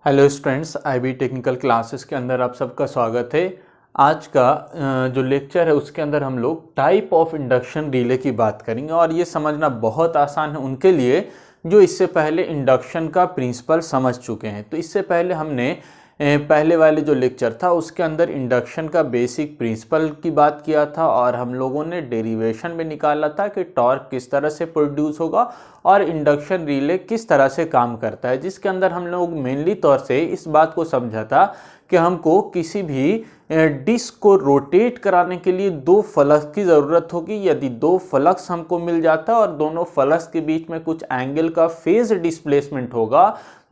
Hello students, IB technical classes के अंदर आप सबका स्वागत है। आज का जो लेक्चर है उसके अंदर हम लोग टाइप ऑफ इंडक्शन रिले की बात करेंगे और ये समझना बहुत आसान है उनके लिए जो इससे पहले इंडक्शन का प्रिंसिपल समझ चुके हैं। तो इससे पहले हमने पहले वाले जो लेक्चर था उसके अंदर इंडक्शन का बेसिक प्रिंसिपल की बात किया था और हम लोगों ने डेरिवेशन में निकाला था कि टॉर्क किस तरह से प्रोड्यूस होगा और इंडक्शन रिले किस तरह से काम करता है, जिसके अंदर हम लोग मेनली तौर से इस बात को समझा था कि हमको किसी भी डिस्क को रोटेट कराने के लिए दो फ्लक्स की ज़रूरत होगी। यदि दो फ्लक्स हमको मिल जाता है और दोनों फ्लक्स के बीच में कुछ एंगल का फेज डिस्प्लेसमेंट होगा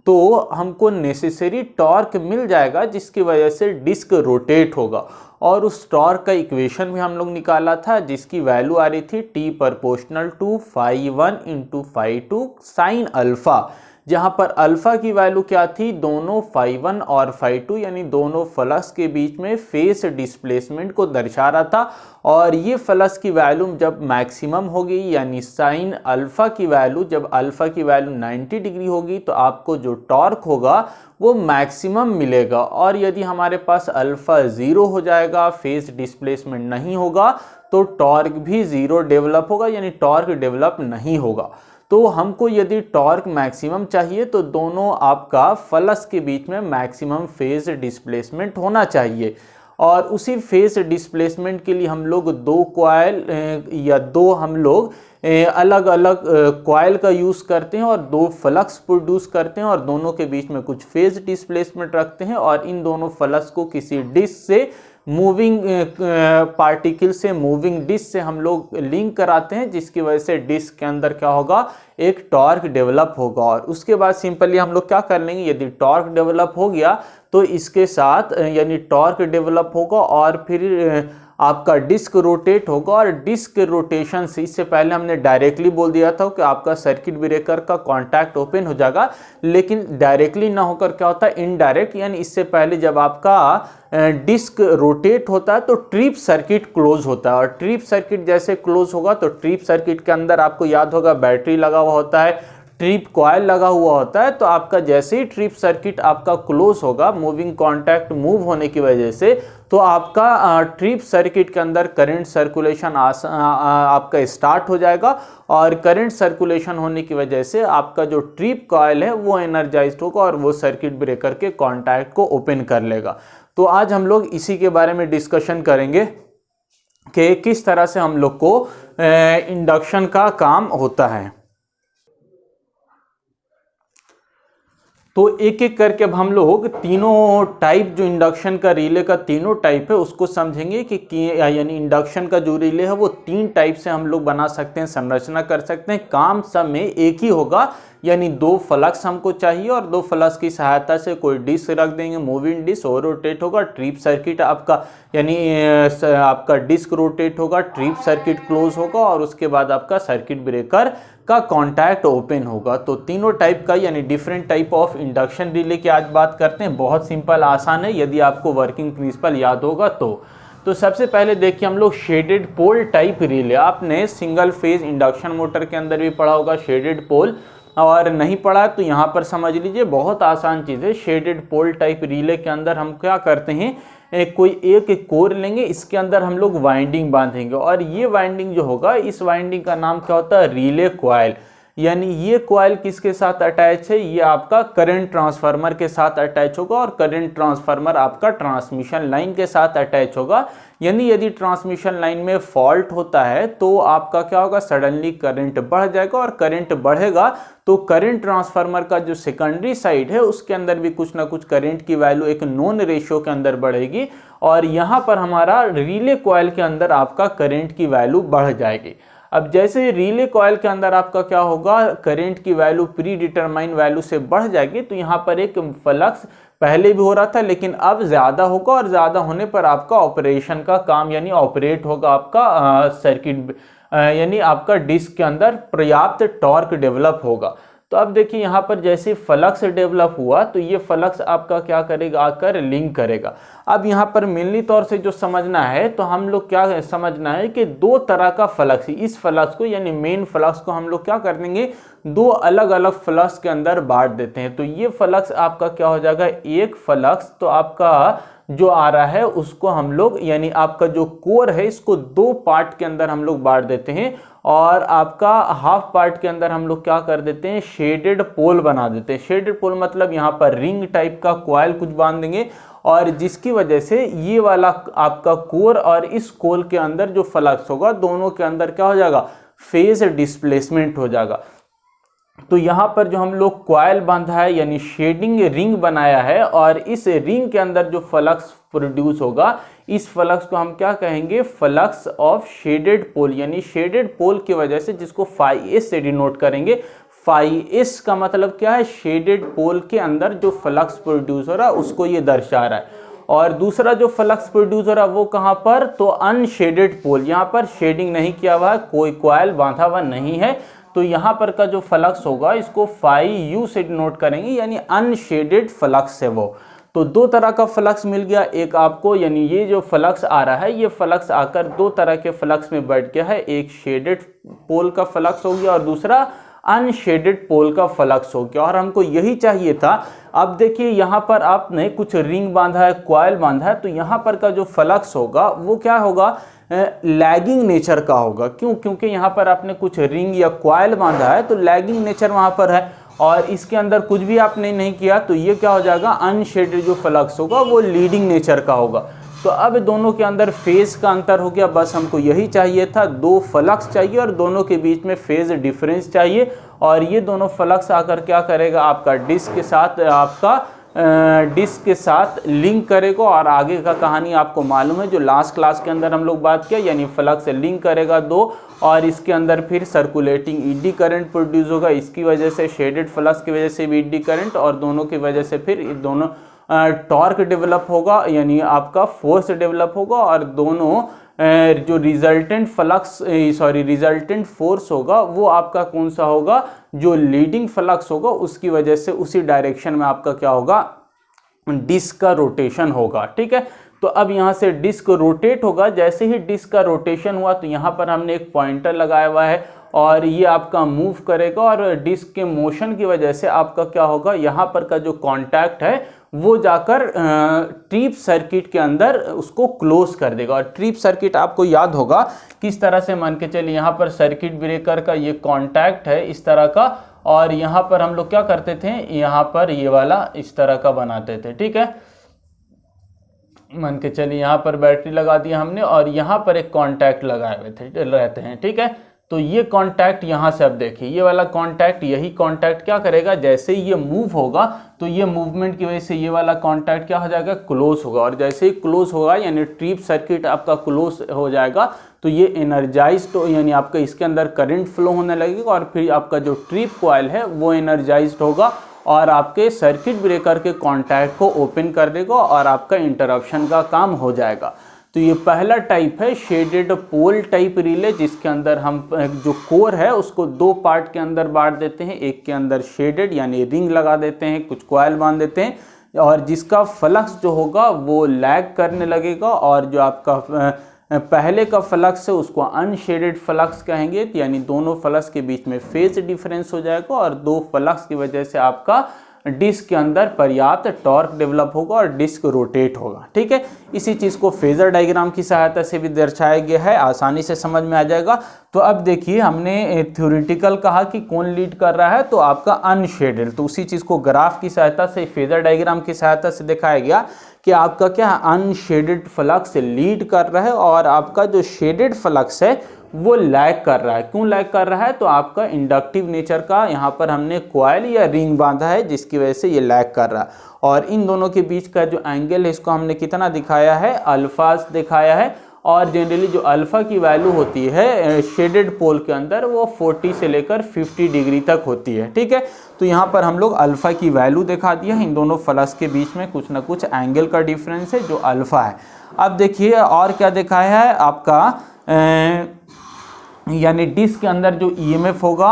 तो हमको नेसेसरी टॉर्क मिल जाएगा, जिसकी वजह से डिस्क रोटेट होगा। और उस टॉर्क का इक्वेशन भी हम लोग निकाला था जिसकी वैल्यू आ रही थी T proportional to φ1 into φ2 sine alpha, जहाँ पर अल्फा की वैल्यू क्या थी, दोनों φ1 और φ2 यानी दोनों फ्लक्स के बीच में फेस डिस्प्लेसमेंट को दर्शा रहा था। और ये फ्लक्स की वैल्यू जब मैक्सिमम होगी यानी साइन अल्फा की वैल्यू, जब अल्फा की वैल्यू 90 डिग्री होगी तो आपको जो टॉर्क होगा वो मैक्सिमम मिलेगा। और यदि हमारे पास अल्फा 0 हो जाएगा, फेस डिस्प्लेसमेंट नहीं होगा, तो टॉर्क भी 0 डेवलप होगा यानी टॉर्क डेवलप नहीं होगा। तो हमको यदि टॉर्क मैक्सिमम चाहिए तो दोनों आपका फ्लक्स के बीच में मैक्सिमम फेज डिस्प्लेसमेंट होना चाहिए। और उसी फेज डिस्प्लेसमेंट के लिए हम लोग दो कॉइल या दो हम लोग अलग अलग कॉइल का यूज़ करते हैं और दो फ्लक्स प्रोड्यूस करते हैं और दोनों के बीच में कुछ फेज डिस्प्लेसमेंट रखते हैं और इन दोनों फ्लक्स को किसी डिस्क से मूविंग पार्टिकल से मूविंग डिस्क से हम लोग लिंक कराते हैं, जिसकी वजह से डिस्क के अंदर क्या होगा, एक टॉर्क डेवलप होगा। और उसके बाद सिंपली हम लोग क्या कर लेंगे, यदि टॉर्क डेवलप हो गया तो इसके साथ यानी टॉर्क डेवलप होगा और फिर आपका डिस्क रोटेट होगा। और डिस्क रोटेशन से इससे पहले हमने डायरेक्टली बोल दिया था कि आपका सर्किट ब्रेकर का कांटेक्ट ओपन हो जाएगा, लेकिन डायरेक्टली ना होकर क्या होता है, इनडायरेक्ट, यानी इससे पहले जब आपका डिस्क रोटेट होता है तो ट्रिप सर्किट क्लोज होता है। और ट्रिप सर्किट जैसे क्लोज होगा तो ट्रिप सर्किट के अंदर आपको याद होगा बैटरी लगा हुआ होता है, ट्रिप कॉइल लगा हुआ होता है। तो आपका जैसे ही ट्रिप सर्किट आपका क्लोज होगा मूविंग कांटेक्ट मूव होने की वजह से, तो आपका ट्रिप सर्किट के अंदर करंट सर्कुलेशन आपका स्टार्ट हो जाएगा और करंट सर्कुलेशन होने की वजह से आपका जो ट्रिप कॉइल है वो एनर्जाइज्ड होगा और वो सर्किट ब्रेकर के कांटेक्ट को ओपन कर लेगा। तो आज हम लोग इसी के बारे में डिस्कशन करेंगे कि किस तरह से हम लोग को इंडक्शन का काम होता है। तो एक एक करके अब हम लोग तीनों टाइप जो इंडक्शन का रिले का तीनों टाइप है उसको समझेंगे कि यानी इंडक्शन का जो रिले है वो तीन टाइप से हम लोग बना सकते हैं, संरचना कर सकते हैं। काम सब में एक ही होगा, यानी दो फ्लक्स हमको चाहिए और दो फ्लक्स की सहायता से कोई डिस्क रख देंगे, मूविंग डिस्क और रोटेट होगा, ट्रिप सर्किट आपका यानी आपका डिस्क रोटेट होगा, ट्रिप सर्किट क्लोज होगा और उसके बाद आपका सर्किट ब्रेकर का कांटेक्ट ओपन होगा। तो तीनों टाइप का यानी different type of induction relay की आज बात करते हैं। बहुत सिंपल आसान है यदि आपको वर्किंग प्रिंसिपल याद होगा तो सबसे पहले देखिए हम लोग शेडेड पोल टाइप रिले। आपने सिंगल फेज इंडक्शन मोटर के अंदर भी पढ़ा होगा शेडेड पोल, और नहीं पढ़ा तो यहाँ पर समझ लीजिए, बहुत आसान चीज़ है। शेडेड पोल टाइप रिले के अंदर हम क्या करते हैं, कोई एक कोर लेंगे, इसके अंदर हम लोग वाइंडिंग बांधेंगे और ये वाइंडिंग जो होगा इस वाइंडिंग का नाम क्या होता है, रिले कॉइल। यानी ये कॉइल किसके साथ अटैच है, ये आपका करंट ट्रांसफार्मर के साथ अटैच होगा और करंट ट्रांसफार्मर आपका ट्रांसमिशन लाइन के साथ अटैच होगा। यानी यदि ट्रांसमिशन लाइन में फॉल्ट होता है तो आपका क्या होगा, सडनली करंट बढ़ जाएगा और करंट बढ़ेगा तो करंट ट्रांसफार्मर का जो सेकेंडरी साइड है उसके अंदर भी कुछ ना कुछ करंट की वैल्यू एक नॉन रेशियो के अंदर बढ़ेगी और यहाँ पर हमारा रिले कॉइल के अंदर आपका करंट की वैल्यू बढ़ जाएगी। अब जैसे रिले कॉइल के अंदर आपका क्या होगा, करंट की वैल्यू प्री डिटरमाइन वैल्यू से बढ़ जाएगी, तो यहाँ पर एक फ्लक्स पहले भी हो रहा था लेकिन अब ज़्यादा होगा और ज़्यादा होने पर आपका ऑपरेशन का काम यानी ऑपरेट होगा आपका सर्किट यानी आपका डिस्क के अंदर पर्याप्त टॉर्क डेवलप होगा। तो अब देखिए यहाँ पर जैसे फ्लक्स डेवलप हुआ तो ये फ्लक्स आपका क्या करेगा, आकर लिंक करेगा। अब यहाँ पर मेनली तौर से जो समझना है तो हम लोग क्या समझना है कि दो तरह का फ्लक्स, इस फ्लक्स को यानी मेन फ्लक्स को हम लोग क्या कर देंगे, दो अलग अलग फ्लक्स के अंदर बांट देते हैं। तो ये फ्लक्स आपका क्या हो जाएगा, एक फ्लक्स तो आपका जो आ रहा है उसको हम लोग यानी आपका जो कोर है इसको दो पार्ट के अंदर हम लोग बांट देते हैं, और आपका हाफ पार्ट के अंदर हम लोग क्या कर देते हैं, शेडेड पोल बना देते हैं। शेडेड पोल मतलब यहाँ पर रिंग टाइप का कॉइल कुछ बांध देंगे, और जिसकी वजह से ये वाला आपका कोर और इस कोर के अंदर जो फ्लक्स होगा दोनों के अंदर क्या हो जाएगा, फेज डिस्प्लेसमेंट हो जाएगा। तो यहाँ पर जो हम लोग कॉइल बांधा है यानी शेडिंग रिंग बनाया है, और इस रिंग के अंदर जो फ्लक्स प्रोड्यूस होगा इस फ्लक्स को हम क्या कहेंगे, फ्लक्स ऑफ शेडेड पोल, यानी शेडेड पोल की वजह से जिसको फाई एस से डिनोट करेंगे। फाई एस का मतलब क्या है, शेडेड पोल के अंदर जो फ्लक्स प्रोड्यूस हो रहा है उसको ये दर्शा रहा है। और दूसरा जो फ्लक्स प्रोड्यूस हो रहा है वो कहाँ पर, तो अनशेडेड पोल, यहाँ पर शेडिंग नहीं किया हुआ है, कोई कॉइल बांधा हुआ नहीं है, तो यहाँ पर का जो फ्लक्स होगा इसको फाई यू से डिनोट करेंगे, यानी अनशेडेड फ्लक्स है वो। तो दो तरह का फ्लक्स मिल गया, एक आपको यानी ये जो फ्लक्स आ रहा है ये फ्लक्स आकर दो तरह के फ्लक्स में बैठ गया है, एक शेडेड पोल का फ्लक्स हो गया और दूसरा अनशेडेड पोल का फ्लक्स हो गया, और हमको यही चाहिए था। अब देखिए यहाँ पर आपने कुछ रिंग बांधा है, कॉइल बांधा है, तो यहाँ पर का जो फ्लक्स होगा वो क्या होगा, लैगिंग नेचर का होगा। क्यों, क्योंकि यहाँ पर आपने कुछ रिंग या कॉइल बांधा है तो लैगिंग नेचर वहाँ पर है, और इसके अंदर कुछ भी आपने नहीं किया तो ये क्या हो जाएगा, अनशेडेड जो फ्लक्स होगा वो लीडिंग नेचर का होगा। तो अब दोनों के अंदर फेज का अंतर हो गया, बस हमको यही चाहिए था, दो फ्लक्स चाहिए और दोनों के बीच में फेज डिफरेंस चाहिए, और ये दोनों फ्लक्स आकर क्या करेगा, आपका डिस्क के साथ डिस्क के साथ लिंक करेगा। और आगे का कहानी आपको मालूम है, जो लास्ट क्लास के अंदर हम लोग बात किया, यानी फ्लक्स लिंक करेगा दो, और इसके अंदर फिर सर्कुलेटिंग ईडी करंट प्रोड्यूस होगा, इसकी वजह से शेडेड फ्लक्स की वजह से भी ईडी करंट, और दोनों की वजह से फिर दोनों टॉर्क डेवलप होगा, यानी आपका फोर्स डेवलप होगा, और दोनों जो रिजल्टेंट रिजल्टेंट फोर्स होगा वो आपका कौन सा होगा, जो लीडिंग फ्लक्स होगा उसकी वजह से उसी डायरेक्शन में आपका क्या होगा, डिस्क का रोटेशन होगा। ठीक है, तो अब यहाँ से डिस्क रोटेट होगा, जैसे ही डिस्क का रोटेशन हुआ तो यहाँ पर हमने एक पॉइंटर लगाया हुआ है और ये आपका मूव करेगा, और डिस्क के मोशन की वजह से आपका क्या होगा, यहाँ पर का जो कांटेक्ट है वो जाकर ट्रिप सर्किट के अंदर उसको क्लोज कर देगा। और ट्रिप सर्किट आपको याद होगा किस तरह से, मान के चलिए यहाँ पर सर्किट ब्रेकर का ये कांटेक्ट है इस तरह का, और यहाँ पर हम लोग क्या करते थे, यहाँ पर ये वाला इस तरह का बनाते थे। ठीक है, मान के चलिए यहाँ पर बैटरी लगा दिया हमने और यहाँ पर एक कांटेक्ट लगाए हुए रहते हैं। ठीक है, तो ये कांटेक्ट यहाँ से अब देखिए ये वाला कांटेक्ट, यही कांटेक्ट क्या करेगा, जैसे ही ये मूव होगा तो ये मूवमेंट की वजह से ये वाला कांटेक्ट क्या हो जाएगा, क्लोज होगा, और जैसे ही क्लोज होगा यानी ट्रिप सर्किट आपका क्लोज हो जाएगा तो ये एनर्जाइज्ड यानी आपका इसके अंदर करंट फ्लो होने लगेगा, और फिर आपका जो ट्रिप कॉइल है वो एनर्जाइज्ड होगा और आपके सर्किट ब्रेकर के कांटेक्ट को ओपन कर देगा और आपका इंटरप्शन का काम हो जाएगा। तो ये पहला टाइप है शेडेड पोल टाइप रिले, जिसके अंदर हम जो कोर है उसको दो पार्ट के अंदर बांट देते हैं, एक के अंदर शेडेड यानी रिंग लगा देते हैं, कुछ कॉइल बांध देते हैं, और जिसका फ्लक्स जो होगा वो लैग करने लगेगा, और जो आपका पहले का फ्लक्स है उसको अनशेडेड फ्लक्स कहेंगे, यानी दोनों फ्लक्स के बीच में फेज डिफरेंस हो जाएगा, और दो फ्लक्स की वजह से आपका डिस्क के अंदर पर्याप्त टॉर्क डेवलप होगा और डिस्क रोटेट होगा। ठीक है, इसी चीज़ को फेजर डायग्राम की सहायता से भी दर्शाया गया है, आसानी से समझ में आ जाएगा। तो अब देखिए हमने थ्योरेटिकल कहा कि कौन लीड कर रहा है, तो आपका अनशेडेड, तो उसी चीज़ को ग्राफ की सहायता से फेजर डायग्राम की सहायता से दिखाया गया कि आपका क्या अनशेडेड फ्लक्स लीड कर रहा है और आपका जो शेडेड फ्लक्स है वो लैग कर रहा है। क्यों लैग कर रहा है, तो आपका इंडक्टिव नेचर का यहाँ पर हमने कॉइल या रिंग बांधा है जिसकी वजह से ये लैग कर रहा है, और इन दोनों के बीच का जो एंगल है इसको हमने कितना दिखाया है, अल्फा दिखाया है, और जनरली जो अल्फा की वैल्यू होती है शेडेड पोल के अंदर वो 40 से लेकर 50 डिग्री तक होती है। ठीक है, तो यहाँ पर हम लोग अल्फा की वैल्यू दिखा दिया है, इन दोनों फ्लक्स के बीच में कुछ ना कुछ एंगल का डिफरेंस है जो अल्फा है। अब देखिए और क्या दिखाया है आपका, यानी डिस्क के अंदर जो ईएमएफ होगा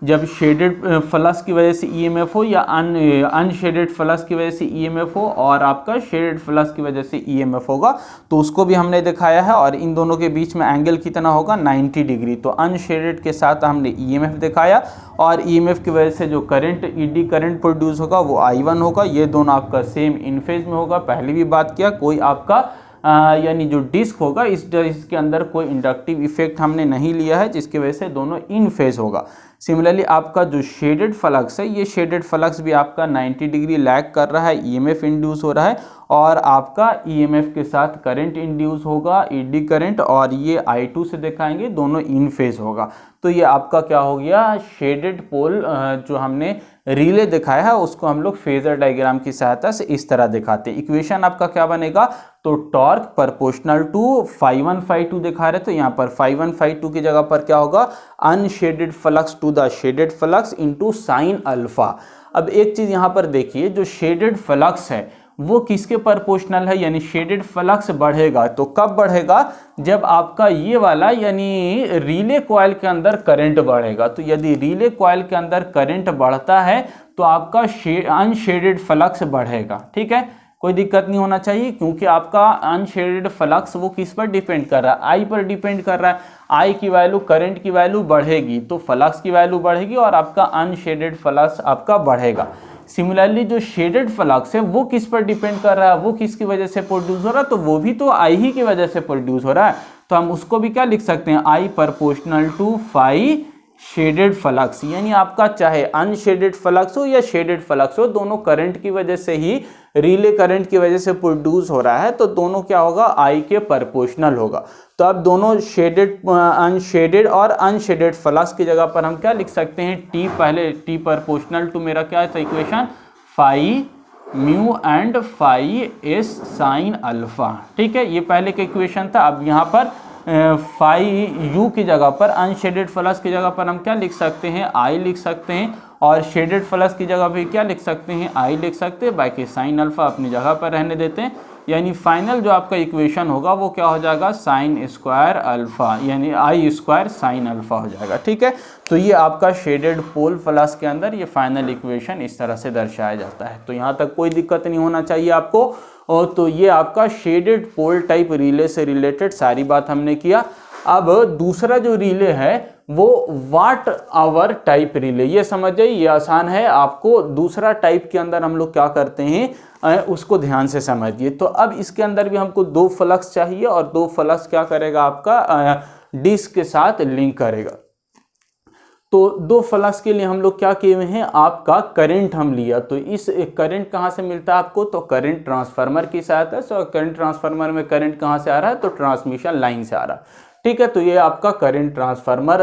जब शेडेड फ्लक्स की वजह से ईएमएफ हो या अनशेडेड फ्लक्स की वजह से ईएमएफ हो और आपका शेडेड फ्लक्स की वजह से ईएमएफ होगा, तो उसको भी हमने दिखाया है। और इन दोनों के बीच में एंगल कितना होगा 90 डिग्री। तो अनशेडेड के साथ हमने ईएमएफ दिखाया और ईएमएफ की वजह से जो करंट ईडी करंट प्रोड्यूस होगा वो I1 होगा। ये दोनों आपका सेम इन फेज में होगा। पहले भी बात किया, कोई आपका यानी जो डिस्क होगा इस डिस्क के अंदर कोई इंडक्टिव इफेक्ट हमने नहीं लिया है, जिसकी वजह से दोनों इन फेज होगा। सिमिलरली आपका जो शेडेड फ्लक्स है, ये शेडेड फ्लक्स भी आपका 90 डिग्री लैग कर रहा है, ईएमएफ इंड्यूस हो रहा है और आपका ईएमएफ के साथ करंट इंड्यूस होगा, ईडी करंट, और ये I2 से दिखाएंगे दोनों इन फेज होगा। तो ये आपका क्या हो गया, शेडेड पोल जो हमने रिले दिखाया है उसको हम लोग फेजर डायग्राम की सहायता से इस तरह दिखाते हैं। इक्वेशन आपका क्या बनेगा, तो टॉर्क प्रोपोर्शनल टू φ1 φ2 दिखा रहे, तो यहाँ पर φ1 φ2 की जगह पर क्या होगा, unshaded flux to the shaded flux into sine alpha. अब एक चीज यहाँ पर देखिए, जो शेडेड फ्लक्स है वो किसके प्रोपोर्शनल है, यानी शेडेड फ्लक्स बढ़ेगा तो कब बढ़ेगा, जब आपका ये वाला यानी रिले कॉइल के अंदर करंट बढ़ेगा। तो यदि रिले कॉइल के अंदर करंट बढ़ता है तो आपका अनशेडेड फ्लक्स बढ़ेगा। ठीक है, कोई दिक्कत नहीं होना चाहिए, क्योंकि आपका अनशेडेड फ्लक्स वो किस पर डिपेंड कर रहा है, आई पर डिपेंड कर रहा है। आई की वैल्यू, करंट की वैल्यू बढ़ेगी तो फ्लक्स की वैल्यू बढ़ेगी और आपका अनशेडेड फ्लक्स आपका बढ़ेगा। सिमिलरली जो शेडेड फ्लक्स है वो किस पर डिपेंड कर रहा है, वो किसकी वजह से प्रोड्यूस हो रहा है, तो वो भी तो आई ही की वजह से प्रोड्यूस हो रहा है। तो हम उसको भी क्या लिख सकते हैं, I proportional to phi shaded flux, यानी आपका चाहे अनशेडेड फ्लक्स हो या शेडेड फ्लक्स हो, दोनों करंट की वजह से ही, रिले करंट की वजह से प्रोड्यूस हो रहा है, तो दोनों क्या होगा, आई के प्रोपोर्शनल होगा। तो अब दोनों शेडेड, अनशेडेड और अनशेडेड फ्लक्स की जगह पर हम क्या लिख सकते हैं, टी, पहले टी प्रोपोर्शनल टू मेरा क्या है equation, phi mu and phi s sine alpha. ठीक है, ये पहले का इक्वेशन था। अब यहाँ पर फाई यू की जगह पर, अनशेडेड फ्लक्स की जगह पर हम क्या लिख सकते हैं, आई लिख सकते हैं, और शेडेड फ्लक्स की जगह पे क्या लिख सकते हैं, आई लिख सकते हैं, बाकी साइन अल्फा अपनी जगह पर रहने देते हैं। यानी फाइनल जो आपका इक्वेशन होगा वो क्या हो जाएगा, साइन स्क्वायर अल्फा, यानी आई स्क्वायर साइन अल्फा हो जाएगा। ठीक है, तो ये आपका शेडेड पोल फ्लक्स के अंदर ये फाइनल इक्वेशन इस तरह से दर्शाया जाता है। तो यहाँ तक कोई दिक्कत नहीं होना चाहिए आपको। और तो ये आपका शेडेड पोल टाइप रिले से रिलेटेड सारी बात हमने किया। अब दूसरा जो रिले है वो वाट आवर टाइप रिले, ये समझ जाइए, ये आसान है आपको। दूसरा टाइप के अंदर हम लोग क्या करते हैं उसको ध्यान से समझिए। तो अब इसके अंदर भी हमको दो फ्लक्स चाहिए और दो फ्लक्स क्या करेगा, आपका डिस्क के साथ लिंक करेगा। तो दो फ्लक्स के लिए हम लोग क्या किए हुए हैं, आपका करंट हम लिया। तो इस करंट कहाँ से मिलता है आपको, तो करंट ट्रांसफार्मर की सहायता से। करंट ट्रांसफार्मर में करंट कहाँ से आ रहा है, तो ट्रांसमिशन लाइन से आ रहा है। ठीक है, तो ये आपका करंट ट्रांसफार्मर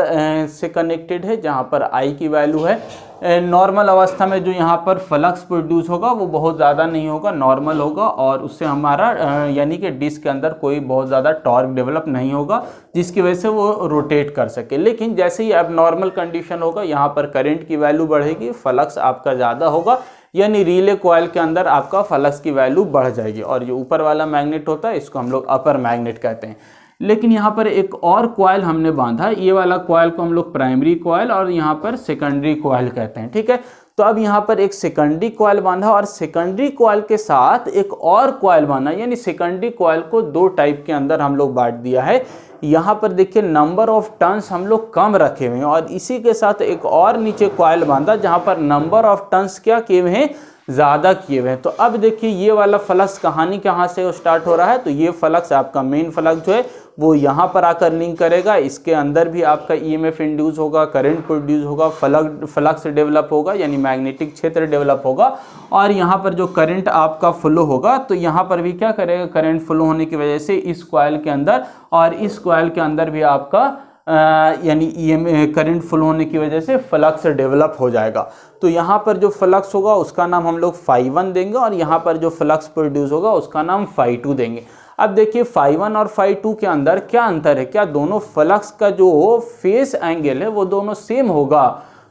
से कनेक्टेड है, जहाँ पर आई की वैल्यू है नॉर्मल अवस्था में जो यहाँ पर फ्लक्स प्रोड्यूस होगा वो बहुत ज़्यादा नहीं होगा, नॉर्मल होगा, और उससे हमारा यानी कि डिस्क के अंदर कोई बहुत ज़्यादा टॉर्क डेवलप नहीं होगा जिसकी वजह से वो रोटेट कर सके। लेकिन जैसे ही अब नॉर्मल कंडीशन होगा, यहाँ पर करंट की वैल्यू बढ़ेगी, फ्लक्स आपका ज़्यादा होगा, यानी रिले कॉइल के अंदर आपका फ्लक्स की वैल्यू बढ़ जाएगी। और जो ऊपर वाला मैग्नेट होता है इसको हम लोग अपर मैग्नेट कहते हैं। लेकिन यहाँ पर एक और कॉइल हमने बांधा, ये वाला कॉइल को हम लोग प्राइमरी कॉइल और यहाँ पर सेकेंडरी कॉइल कहते हैं। ठीक है, तो अब यहाँ पर एक सेकेंडरी कॉइल बांधा और सेकेंडरी कॉइल के साथ एक और कॉइल बांधा, यानी सेकेंडरी कॉइल को दो टाइप के अंदर हम लोग बांट दिया है। यहाँ पर देखिए नंबर ऑफ टर्न्स हम लोग कम रखे हुए हैं, और इसी के साथ एक और नीचे कॉइल बांधा जहाँ पर नंबर ऑफ टर्न्स क्या किए हुए हैं, ज़्यादा किए हुए हैं। तो अब देखिए ये वाला फ्लक्स कहानी कहाँ से स्टार्ट हो रहा है, तो ये फ्लक्स आपका मेन फ्लक्स जो है वो यहाँ पर आकर लिंक करेगा। इसके अंदर भी आपका ईएमएफ इंड्यूस होगा, करंट प्रोड्यूस होगा, फ्लक्स डेवलप होगा, यानी मैग्नेटिक क्षेत्र डेवलप होगा। और यहाँ पर जो करंट आपका फ्लो होगा, तो यहाँ पर भी क्या करेगा, करंट फ्लो होने की वजह से इस कॉइल के अंदर और इस कॉइल के अंदर भी आपका यानी करंट फ्लो होने की वजह से फ्लक्स डेवलप हो जाएगा। तो यहाँ पर जो फ्लक्स होगा उसका नाम हम लोग φ1 देंगे, और यहाँ पर जो फ्लक्स प्रोड्यूस होगा उसका नाम φ2 देंगे। अब देखिए φ1 और φ2 के अंदर क्या अंतर है, क्या दोनों फ्लक्स का जो फेस एंगल है वो दोनों सेम होगा,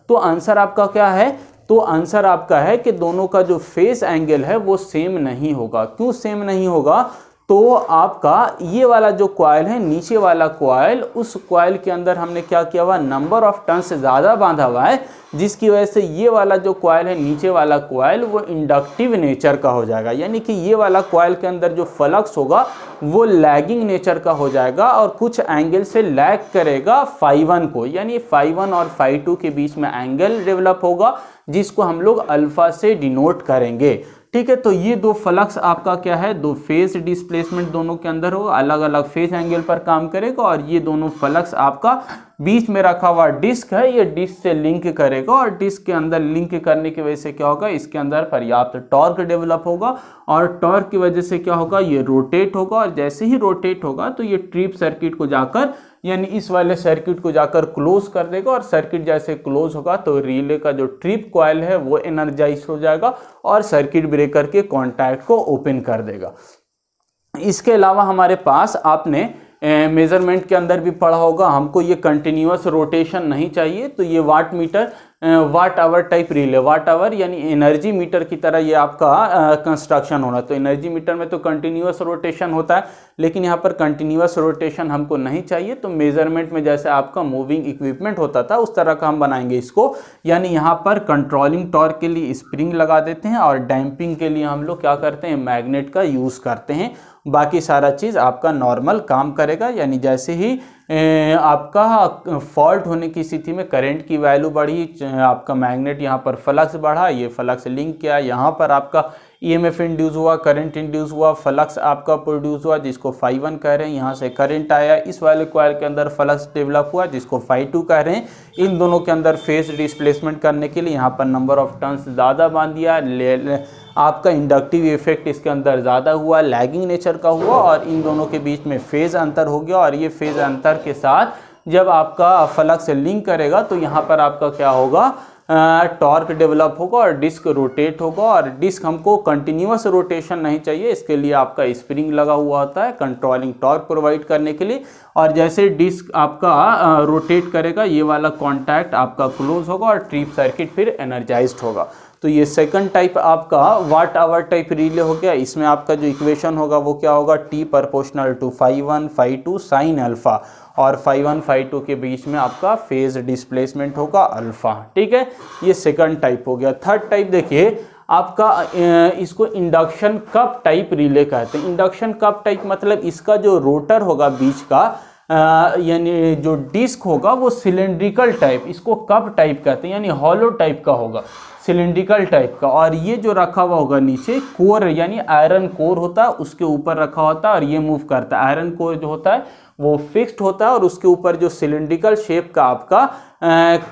तो आंसर आपका क्या है, तो आंसर आपका है कि दोनों का जो फेस एंगल है वो सेम नहीं होगा। क्यों सेम नहीं होगा, तो आपका ये वाला जो कॉइल है, नीचे वाला कॉइल, उस कॉइल के अंदर हमने क्या किया हुआ, नंबर ऑफ टर्न से ज़्यादा बांधा हुआ है, जिसकी वजह से ये वाला जो कॉइल है, नीचे वाला कॉइल, वो इंडक्टिव नेचर का हो जाएगा। यानी कि ये वाला कॉइल के अंदर जो फ्लक्स होगा वो लैगिंग नेचर का हो जाएगा और कुछ एंगल से लैग करेगा φ1 को, यानी φ1 और φ2 के बीच में एंगल डेवलप होगा, जिसको हम लोग अल्फा से डिनोट करेंगे। ठीक है, तो ये दो फ्लक्स आपका क्या है, दो फेज डिस्प्लेसमेंट दोनों के अंदर होगा, अलग अलग फेज एंगल पर काम करेगा, और ये दोनों फ्लक्स आपका बीच में रखा हुआ डिस्क है, ये डिस्क से लिंक करेगा, और डिस्क के अंदर लिंक करने की वजह से क्या होगा, इसके अंदर पर्याप्त टॉर्क डेवलप होगा, और टॉर्क की वजह से क्या होगा, ये रोटेट होगा, और जैसे ही रोटेट होगा तो ये ट्रिप सर्किट को जाकर, यानी इस वाले सर्किट को जाकर क्लोज कर देगा, और सर्किट जैसे क्लोज होगा तो रिले का जो ट्रिप कॉइल है वो एनर्जाइज हो जाएगा और सर्किट ब्रेकर के कॉन्टैक्ट को ओपन कर देगा। इसके अलावा हमारे पास आपने मेजरमेंट के अंदर भी पढ़ा होगा, हमको ये कंटिन्यूअस रोटेशन नहीं चाहिए, तो ये watt meter, watt hour type relay, watt hour यानी एनर्जी मीटर की तरह ये आपका कंस्ट्रक्शन होना। तो एनर्जी मीटर में तो कंटिन्यूअस रोटेशन होता है, लेकिन यहाँ पर कंटिन्यूअस रोटेशन हमको नहीं चाहिए, तो मेजरमेंट में जैसे आपका मूविंग इक्विपमेंट होता था उस तरह का हम बनाएंगे इसको। यानी यहाँ पर कंट्रोलिंग टॉर्क के लिए स्प्रिंग लगा देते हैं, और डैम्पिंग के लिए हम लोग क्या करते हैं, मैग्नेट का यूज़ करते हैं। बाकी सारा चीज़ आपका नॉर्मल काम करेगा, यानी जैसे ही आपका फॉल्ट होने की स्थिति में करंट की वैल्यू बढ़ी, आपका मैग्नेट यहाँ पर फ्लक्स बढ़ा, ये फ्लक्स लिंक किया, यहाँ पर आपका ईएमएफ इंड्यूस हुआ, करंट इंड्यूस हुआ, फ्लक्स आपका प्रोड्यूस हुआ, जिसको φ1 कह रहे हैं, यहाँ से करंट आया, इस वाले कॉइल के अंदर फ्लक्स डेवलप हुआ, जिसको φ2 कह रहे हैं। इन दोनों के अंदर फेज डिस्प्लेसमेंट करने के लिए यहाँ पर नंबर ऑफ टर्न्स ज़्यादा बांध दिया, आपका इंडक्टिव इफेक्ट इसके अंदर ज़्यादा हुआ, लैगिंग नेचर का हुआ, और इन दोनों के बीच में फेज अंतर हो गया, और ये फेज अंतर के साथ जब आपका फ्लक्स लिंक करेगा तो यहाँ पर आपका क्या होगा, टॉर्क डेवलप होगा और डिस्क रोटेट होगा। और डिस्क हमको कंटिन्यूअस रोटेशन नहीं चाहिए, इसके लिए आपका स्प्रिंग लगा हुआ होता है कंट्रोलिंग टॉर्क प्रोवाइड करने के लिए, और जैसे डिस्क आपका रोटेट करेगा ये वाला कॉन्टैक्ट आपका क्लोज होगा और ट्रिप सर्किट फिर एनर्जाइज्ड होगा। तो ये सेकंड टाइप आपका वाट आवर टाइप रिले हो गया। इसमें आपका जो इक्वेशन होगा वो क्या होगा, T proportional to φ1 φ2 sine alpha, और φ1 φ2 के बीच में आपका फेज डिस्प्लेसमेंट होगा अल्फा। ठीक है, ये सेकंड टाइप हो गया। थर्ड टाइप देखिए आपका, इसको इंडक्शन कप टाइप रिले कहते हैं। इंडक्शन कप टाइप मतलब इसका जो रोटर होगा बीच का, यानी जो डिस्क होगा वो सिलेंड्रिकल टाइप, इसको कप टाइप कहते हैं, यानी हॉलो टाइप का होगा, सिलेंड्रिकल टाइप का। और ये जो रखा हुआ होगा नीचे कोर, यानी आयरन कोर होता है, उसके ऊपर रखा होता है और ये मूव करता है। आयरन कोर जो होता है वो फिक्स्ड होता है, और उसके ऊपर जो सिलेंड्रिकल शेप का आपका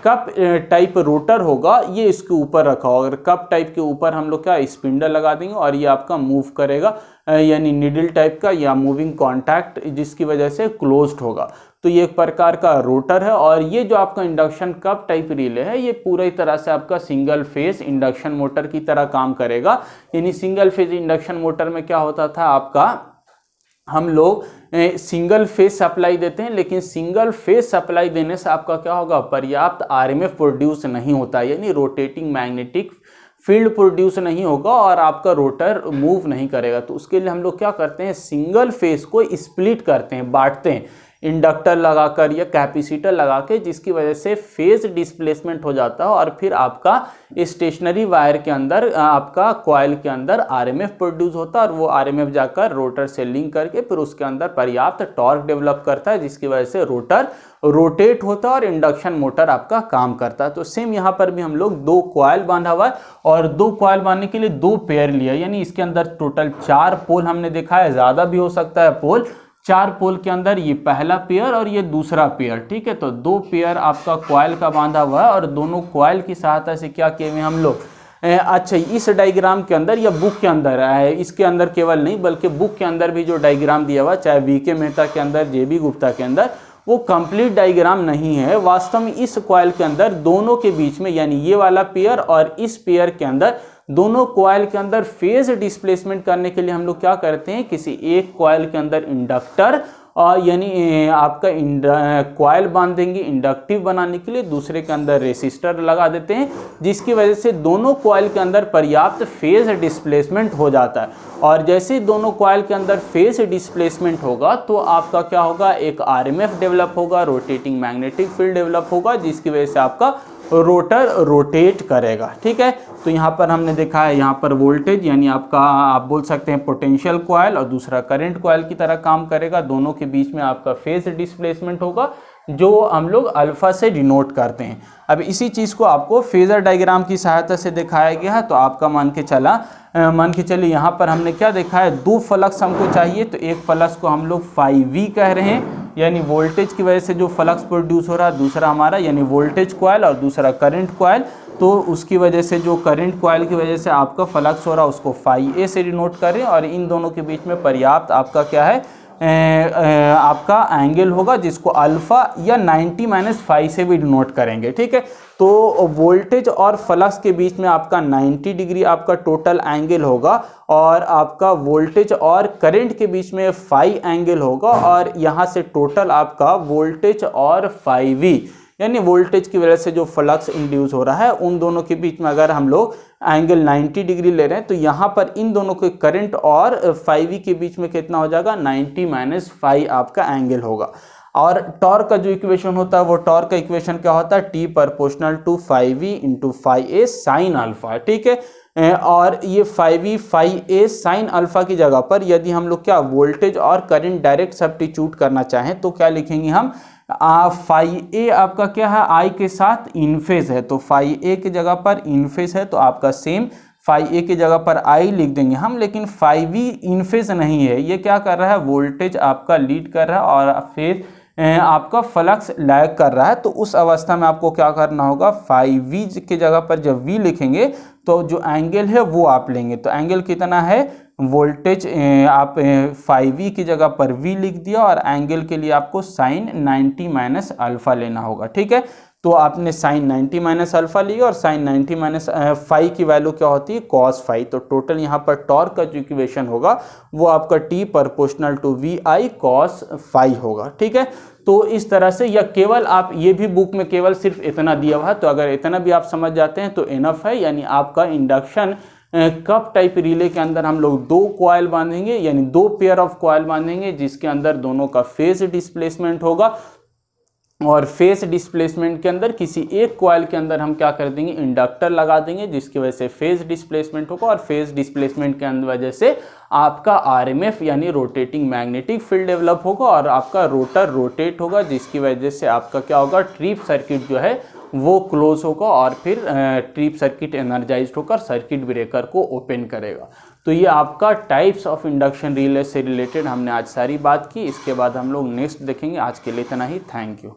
कप टाइप रोटर होगा ये इसके ऊपर रखा होगा। कप टाइप के ऊपर हम लोग क्या स्पिंडल लगा देंगे और ये आपका मूव करेगा, यानी निडल टाइप का या मूविंग कॉन्टैक्ट, जिसकी वजह से क्लोज्ड होगा। तो ये एक प्रकार का रोटर है। और ये जो आपका इंडक्शन कप टाइप रिले है ये पूरी तरह से आपका सिंगल फेज इंडक्शन मोटर की तरह काम करेगा। यानी सिंगल फेज इंडक्शन मोटर में क्या होता था आपका, हम लोग सिंगल फेज सप्लाई देते हैं, लेकिन सिंगल फेज सप्लाई देने से आपका क्या होगा, पर्याप्त आरएमएफ प्रोड्यूस नहीं होता, यानी रोटेटिंग मैग्नेटिक फील्ड प्रोड्यूस नहीं होगा और आपका रोटर मूव नहीं करेगा। तो उसके लिए हम लोग क्या करते हैं, सिंगल फेज को स्प्लिट करते हैं, बांटते हैं इंडक्टर लगाकर या कैपेसिटर लगा के, जिसकी वजह से फेज डिस्प्लेसमेंट हो जाता है और फिर आपका स्टेशनरी वायर के अंदर, आपका कॉइल के अंदर आरएमएफ प्रोड्यूस होता है, और वो आरएमएफ जाकर रोटर से लिंक करके फिर उसके अंदर पर्याप्त टॉर्क डेवलप करता है, जिसकी वजह से रोटर रोटेट होता है और इंडक्शन मोटर आपका काम करता है। तो सेम यहाँ पर भी हम लोग दो कॉइल बांधा हुआ है, और दो कॉइल बांधने के लिए दो पेयर लिया, यानी इसके अंदर टोटल 4 पोल हमने देखा है, ज़्यादा भी हो सकता है पोल। 4 पोल के अंदर ये पहला पेयर और ये दूसरा पेयर। ठीक है, तो 2 पेयर आपका कॉइल का बांधा हुआ है, और दोनों कॉइल की सहायता से क्या किए हुए हम लोग, अच्छा इस डायग्राम के अंदर या बुक के अंदर, इसके अंदर केवल नहीं बल्कि बुक के अंदर भी जो डायग्राम दिया हुआ, चाहे वीके मेहता के अंदर, जेबी गुप्ता के अंदर, वो कंप्लीट डायग्राम नहीं है। वास्तव में इस कॉइल के अंदर दोनों के बीच में, यानी ये वाला पेयर और इस पेयर के अंदर, दोनों कॉइल के अंदर फेज डिस्प्लेसमेंट करने के लिए हम लोग क्या करते हैं, किसी एक कॉइल के अंदर इंडक्टर और यानी आपका कॉयल बांध देंगे इंडक्टिव बनाने के लिए, दूसरे के अंदर रेसिस्टर लगा देते हैं, जिसकी वजह से दोनों कॉयल के अंदर पर्याप्त फेज डिस्प्लेसमेंट हो जाता है। और जैसे ही दोनों कॉयल के अंदर फेज डिस्प्लेसमेंट होगा तो आपका क्या होगा, एक आरएमएफ डेवलप होगा, रोटेटिंग मैग्नेटिक फील्ड डेवलप होगा, जिसकी वजह से आपका रोटर रोटेट करेगा। ठीक है, तो यहाँ पर हमने देखा है, यहाँ पर वोल्टेज यानी आपका आप बोल सकते हैं पोटेंशियल कॉयल और दूसरा करंट कॉयल की तरह काम करेगा, दोनों के बीच में आपका फेज डिस्प्लेसमेंट होगा जो हम लोग अल्फा से डिनोट करते हैं। अब इसी चीज़ को आपको फेजर डायग्राम की सहायता से दिखाया गया है। तो आपका मान के चलिए यहाँ पर हमने क्या देखा है, दो फ्लक्स हमको चाहिए, तो एक फ्लक्स को हम लोग φV कह रहे हैं, यानी वोल्टेज की वजह से जो फ्लक्स प्रोड्यूस हो रहा है, दूसरा हमारा यानी वोल्टेज कॉयल और दूसरा करंट कॉयल, तो उसकी वजह से जो करंट कॉयल की वजह से आपका फ्लक्स हो रहा है उसको φA से डिनोट करें, और इन दोनों के बीच में पर्याप्त आपका क्या है, आपका एंगल होगा, जिसको अल्फा या 90 - φ से भी डिनोट करेंगे। ठीक है, तो वोल्टेज और फ्लक्स के बीच में आपका 90 डिग्री आपका टोटल एंगल होगा, और आपका वोल्टेज और करंट के बीच में φ एंगल होगा, और यहाँ से टोटल आपका वोल्टेज और φV यानी वोल्टेज की वजह से जो फ्लक्स इंड्यूस हो रहा है उन दोनों के बीच में अगर हम लोग एंगल 90 डिग्री ले रहे हैं, तो यहाँ पर इन दोनों के करंट और φV के बीच में कितना हो जाएगा, 90 - φ आपका एंगल होगा। और टॉर्क का जो इक्वेशन होता है, वो टॉर्क का इक्वेशन क्या होता है, T = φV × φA sin alpha. ठीक है, और ये φV φA sin अल्फा की जगह पर यदि हम लोग क्या वोल्टेज और करंट डायरेक्ट सब्स्टिट्यूट करना चाहें तो क्या लिखेंगे हम, φA आपका क्या है, I के साथ इन फेज है, तो φA की जगह पर इन फेज है, तो आपका सेम φA की जगह पर I लिख देंगे हम, लेकिन φV इन फेज नहीं है, ये क्या कर रहा है, वोल्टेज आपका लीड कर रहा है और फेज आपका फ्लक्स लैग कर रहा है। तो उस अवस्था में आपको क्या करना होगा, φV की जगह पर जब V लिखेंगे तो जो एंगल है वो आप लेंगे, तो एंगल कितना है, वोल्टेज आप φV की जगह पर V लिख दिया, और एंगल के लिए आपको sin 90 - अल्फा लेना होगा। ठीक है, तो आपने sin 90 - अल्फा लिया, और sin 90 - φ की वैल्यू क्या होती है, cos φ। तो टोटल यहाँ पर टॉर्क का जो इक्वेशन होगा वो आपका T = VI cos φ होगा। ठीक है, तो इस तरह से, या केवल आप ये भी बुक में केवल सिर्फ इतना दिया हुआ है, तो अगर इतना भी आप समझ जाते हैं तो इनफ है। यानी आपका इंडक्शन कप टाइप रिले के अंदर हम लोग दो कॉयल बांधेंगे, यानी दो पेयर ऑफ कॉयल बांधेंगे, जिसके अंदर दोनों का फेज डिस्प्लेसमेंट होगा, और फेज डिस्प्लेसमेंट के अंदर किसी एक कॉयल के अंदर हम क्या कर देंगे, इंडक्टर लगा देंगे, जिसकी वजह से फेज डिस्प्लेसमेंट होगा, और फेज डिस्प्लेसमेंट के वजह से आपका आरएमएफ यानी रोटेटिंग मैग्नेटिक फील्ड डेवलप होगा, और आपका रोटर रोटेट होगा, जिसकी वजह से आपका क्या होगा, ट्रिप सर्किट जो है वो क्लोज होगा, और फिर ट्रिप सर्किट एनर्जाइज्ड होकर सर्किट ब्रेकर को ओपन करेगा। तो ये आपका टाइप्स ऑफ इंडक्शन रिले से रिलेटेड हमने आज सारी बात की। इसके बाद हम लोग नेक्स्ट देखेंगे। आज के लिए इतना ही। Thank you.